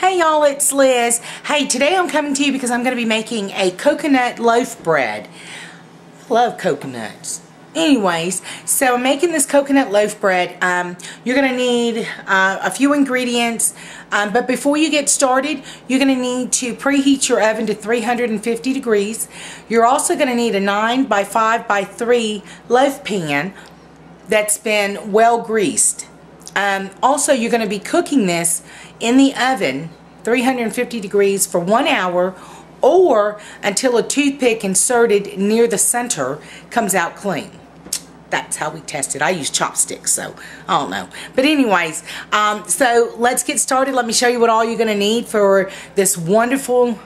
Hey y'all, it's Liz. Hey, today I'm coming to you because I'm going to be making a coconut loaf bread. I love coconuts. Anyways, so I'm making this coconut loaf bread. You're going to need a few ingredients, but before you get started, you're going to need to preheat your oven to 350 degrees. You're also going to need a 9 by 5 by 3 loaf pan that's been well greased. Also, you're going to be cooking this in the oven 350 degrees for 1 hour or until a toothpick inserted near the center comes out clean. That's how we test it. I use chopsticks, so I don't know. But anyways, so let's get started. Let me show you what all you're going to need for this wonderful,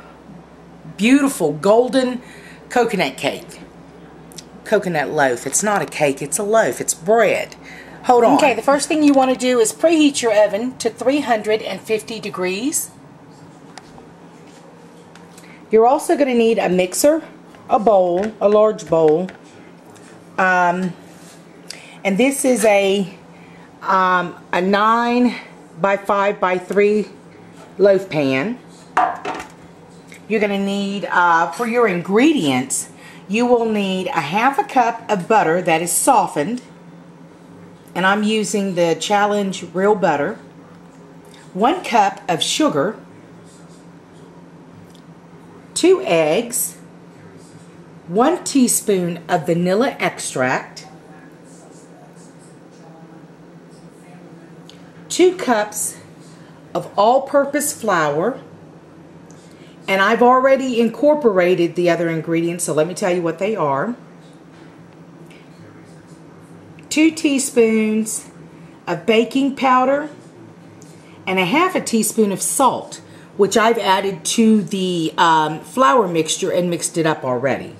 beautiful, golden coconut cake. Coconut loaf. It's not a cake, it's a loaf. It's bread. Hold on. Okay, the first thing you want to do is preheat your oven to 350 degrees. You're also going to need a mixer, a bowl, a large bowl. And this is a 9 by 5 by 3 loaf pan. You're going to need, for your ingredients, you will need a half a cup of butter that is softened. And I'm using the Challenge Real Butter. 1 cup of sugar. 2 eggs. 1 teaspoon of vanilla extract. 2 cups of all-purpose flour. And I've already incorporated the other ingredients, so let me tell you what they are. 2 teaspoons of baking powder and a half a teaspoon of salt, which I've added to the flour mixture and mixed it up already.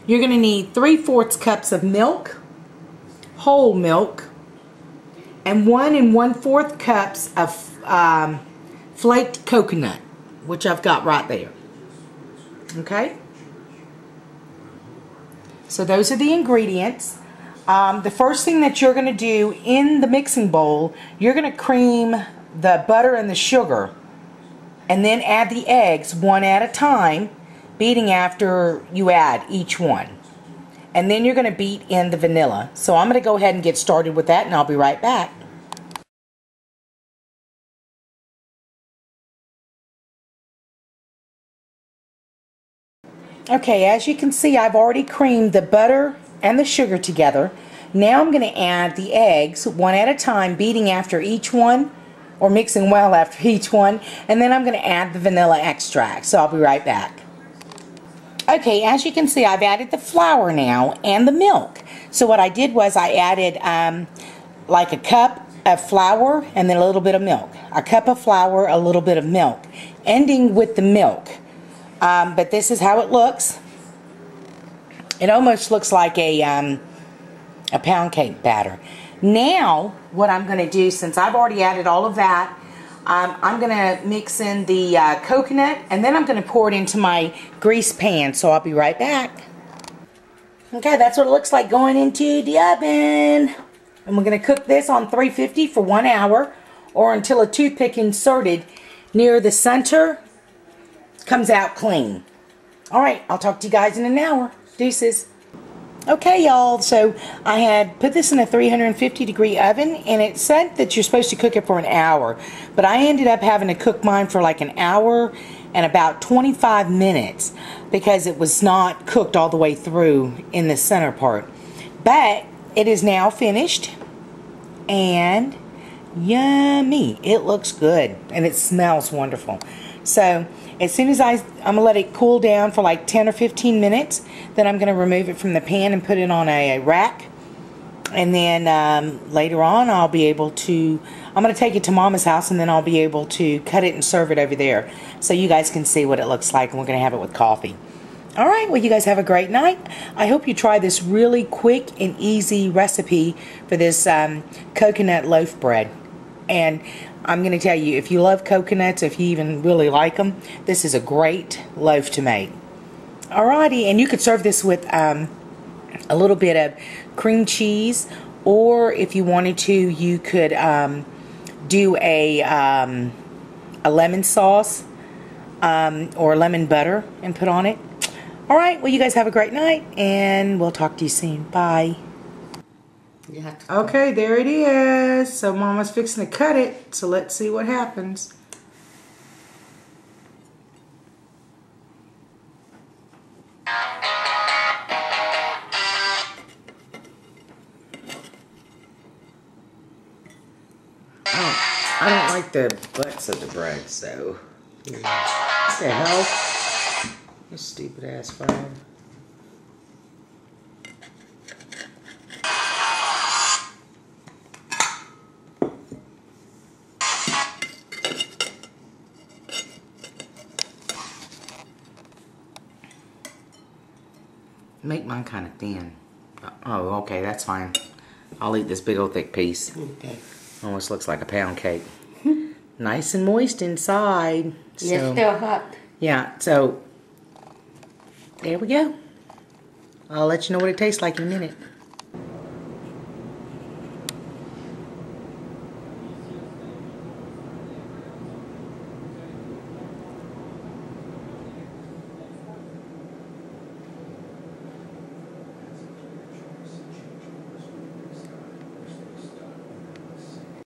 You're going to need 3/4 cups of milk, whole milk, and 1 1/4 cups of flaked coconut, which I've got right there. Okay? So those are the ingredients. The first thing that you're going to do in the mixing bowl, you're going to cream the butter and the sugar and then add the eggs one at a time, beating after you add each one. And then you're going to beat in the vanilla. So I'm going to go ahead and get started with that, and I'll be right back. Okay, as you can see, I've already creamed the butter and the sugar together. Now I'm going to add the eggs one at a time, beating after each one, or mixing well after each one, and then I'm going to add the vanilla extract. So I'll be right back. Okay, as you can see, I've added the flour now and the milk. So what I did was I added like a cup of flour and then a little bit of milk. A cup of flour, a little bit of milk, ending with the milk. But this is how it looks. It almost looks like a pound cake batter. Now, what I'm going to do, since I've already added all of that, I'm going to mix in the coconut, and then I'm going to pour it into my grease pan. So I'll be right back. Okay, that's what it looks like going into the oven. And we're going to cook this on 350 for 1 hour, or until a toothpick inserted near the center comes out clean. Alright, I'll talk to you guys in an hour. Deuces. Okay, y'all, so I had put this in a 350 degree oven, and it said that you're supposed to cook it for an hour, but I ended up having to cook mine for like an hour and about 25 minutes because it was not cooked all the way through in the center part. But it is now finished, and yummy. It looks good, and it smells wonderful. So as soon as I'm going to let it cool down for like 10 or 15 minutes, then I'm going to remove it from the pan and put it on a rack. And then later on I'll be able to, I'm going to take it to Mama's house, and then I'll be able to cut it and serve it over there so you guys can see what it looks like, and we're going to have it with coffee. Alright, well, you guys have a great night. I hope you try this really quick and easy recipe for this coconut loaf bread. And I'm going to tell you, if you love coconuts, if you even really like them, this is a great loaf to make. Alrighty, and you could serve this with a little bit of cream cheese, or if you wanted to, you could do a a lemon sauce or lemon butter and put on it. All right, well, you guys have a great night, and we'll talk to you soon. Bye. Okay, there it is. So Mama's fixing to cut it, so let's see what happens. I don't like the butts of the bread, so what the hell? You stupid ass phone. Make mine kind of thin. Oh, okay, that's fine. I'll eat this big old thick piece. Okay. Almost looks like a pound cake. Nice and moist inside. So, it's still hot. Yeah, so there we go. I'll let you know what it tastes like in a minute.